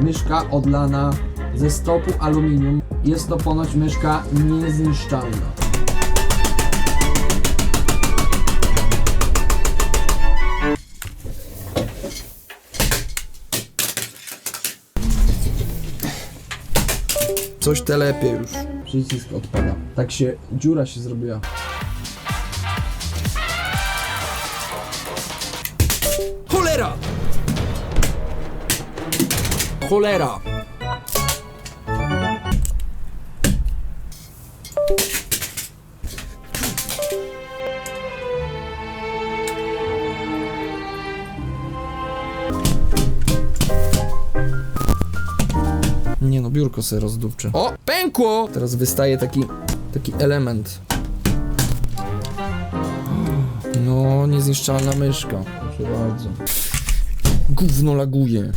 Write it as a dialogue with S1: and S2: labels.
S1: myszka odlana ze stopu aluminium. Jest to ponoć myszka niezniszczalna. Coś telepie już. Przycisk odpada. Tak się, dziura się zrobiła. Cholera! Cholera! Nie no, biurko sobie rozdupcze. O! Pękło! Teraz wystaje taki element. No, niezniszczalna myszka. Proszę bardzo. Gówno laguje.